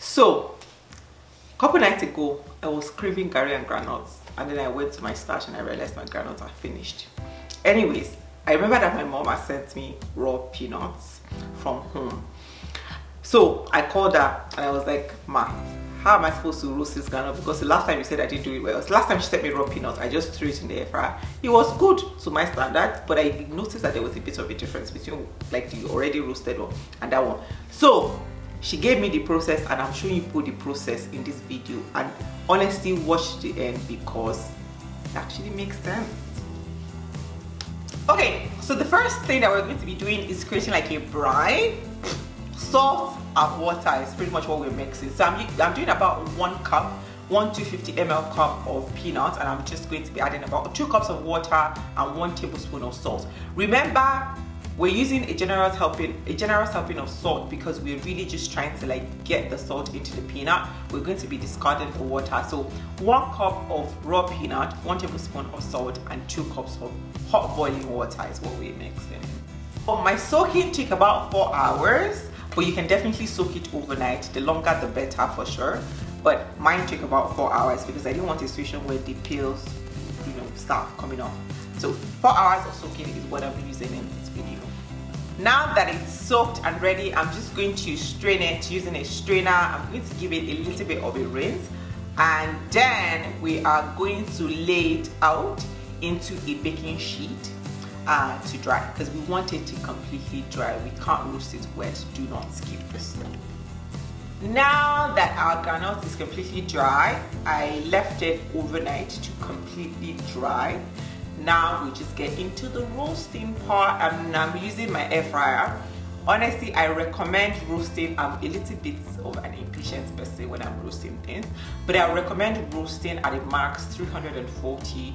So a couple nights ago I was craving curry and granules, and then I went to my stash and I realized my granules are finished. Anyways, I remember that my mom had sent me raw peanuts from home. So I called her and I was like, Ma, how am I supposed to roast this granule? Because the last time you said I didn't do it well. The last time she sent me raw peanuts, I just threw it in the air fryer. It was good to my standard, but I noticed that there was a bit of a difference between like the already roasted one and that one. So she gave me the process, and I'm showing you the process in this video. And honestly, watch the end because it actually makes sense. Okay, so the first thing that we're going to be doing is creating like a brine. Salt and water is pretty much what we're mixing. So I'm doing about 1 cup, 250 ml cup of peanuts, and I'm just going to be adding about 2 cups of water and 1 tablespoon of salt. Remember, we're using a generous helping of salt because we're really just trying to like get the salt into the peanut. We're going to be discarding the water. So 1 cup of raw peanut, 1 tablespoon of salt, and 2 cups of hot boiling water is what we're mixing. Oh, my soaking took about 4 hours, but you can definitely soak it overnight. The longer the better for sure. But mine took about 4 hours because I didn't want a situation where the peels, start coming off. So 4 hours of soaking is what I'm using in this video. Now that it's soaked and ready, I'm just going to strain it using a strainer. I'm going to give it a little bit of a rinse, and then we are going to lay it out into a baking sheet to dry, because we want it to completely dry. We can't roast it wet. Do not skip this step. Now that our granite is completely dry, I left it overnight to completely dry. Now we just get into the roasting part, and I'm using my air fryer. Honestly, I recommend roasting. I'm a little bit of an impatient person when I'm roasting things, but I recommend roasting at a max 340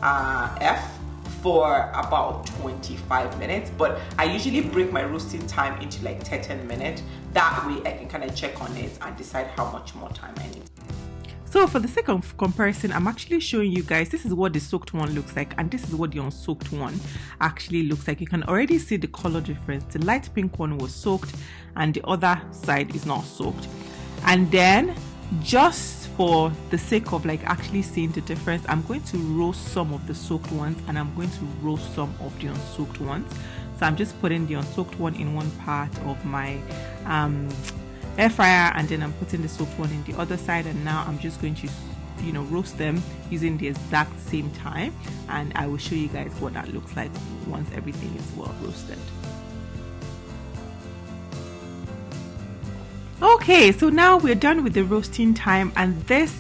F for about 25 minutes, but I usually break my roasting time into like 10 minutes. That way I can kind of check on it and decide how much more time I need. So for the sake of comparison, I'm actually showing you guys, this is what the soaked one looks like, and this is what the unsoaked one actually looks like. You can already see the color difference. The light pink one was soaked and the other side is not soaked. And then just for the sake of like actually seeing the difference, I'm going to roast some of the soaked ones and I'm going to roast some of the unsoaked ones. So I'm just putting the unsoaked one in one part of my air fryer, and then I'm putting the soaked one in the other side, and now I'm just going to roast them using the exact same time, and I will show you guys what that looks like once everything is well roasted. Okay, so now we're done with the roasting time, and this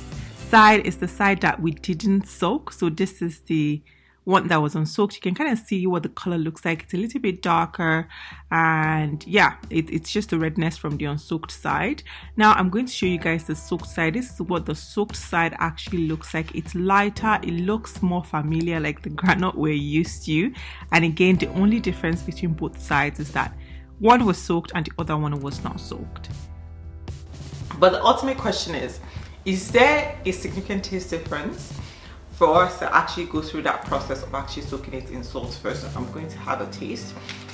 side is the side that we didn't soak. So this is the one that was unsoaked. You can kind of see what the color looks like. It's a little bit darker, and yeah, it's just the redness from the unsoaked side. Now I'm going to show you guys the soaked side. This is what the soaked side actually looks like. It's lighter, it looks more familiar like the granite we're used to, and again, the only difference between both sides is that one was soaked and the other one was not soaked. But the ultimate question is there a significant taste difference for us to actually go through that process of actually soaking it in salt first? I'm going to have a taste,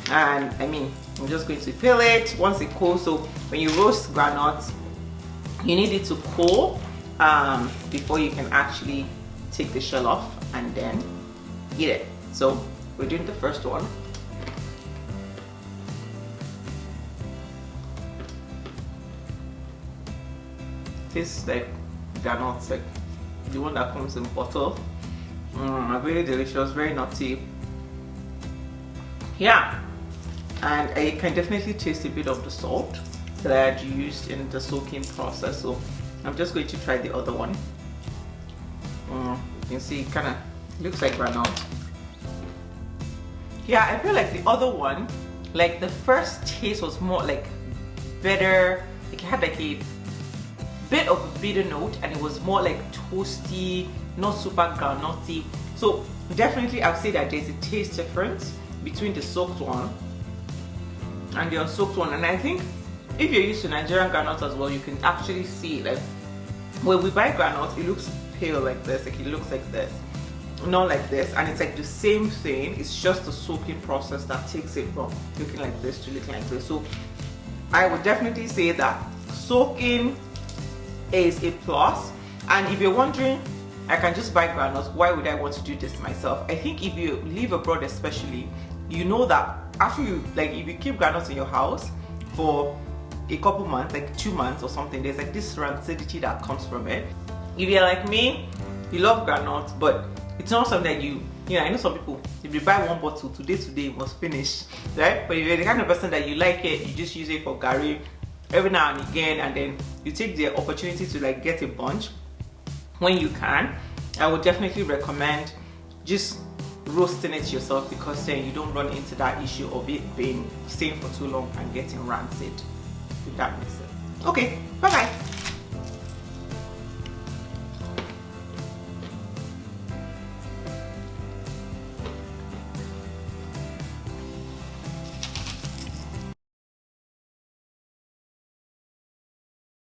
and I'm just going to peel it once it cools. So when you roast granules, you need it to cool before you can actually take the shell off and then eat it. So we're doing the first one. Tastes like granules, like the one that comes in bottle. Very delicious, very nutty. Yeah, and I can definitely taste a bit of the salt that I had used in the soaking process. So I'm just going to try the other one. You can see it kind of looks like granite. Yeah, I feel like the other one, like the first taste was more like better. It had like a bit of a bitter note, and it was more like toasty, not super granulty. So definitely I'll say that there's a taste difference between the soaked one and the unsoaked one. And I think if you're used to Nigerian granules as well, you can actually see like when we buy granules, it looks pale like this, like it looks like this, not like this, and it's like the same thing. It's just the soaking process that takes it from looking like this to looking like this. So I would definitely say that soaking is a plus. And if you're wondering, I can just buy groundnuts, why would I want to do this myself? I think if you live abroad especially, you know that after you, like if you keep groundnuts in your house for a couple months, like 2 months or something, there's like this rancidity that comes from it. If you're like me, you love groundnuts, but it's not something that you know, I know some people, if you buy one bottle today, it must finish, right? But if you're the kind of person that you like it, you just use it for gari every now and again, and then you take the opportunity to like get a bunch when you can, I would definitely recommend just roasting it yourself, because then you don't run into that issue of it being staying for too long and getting rancid, if that makes sense. Okay, bye bye.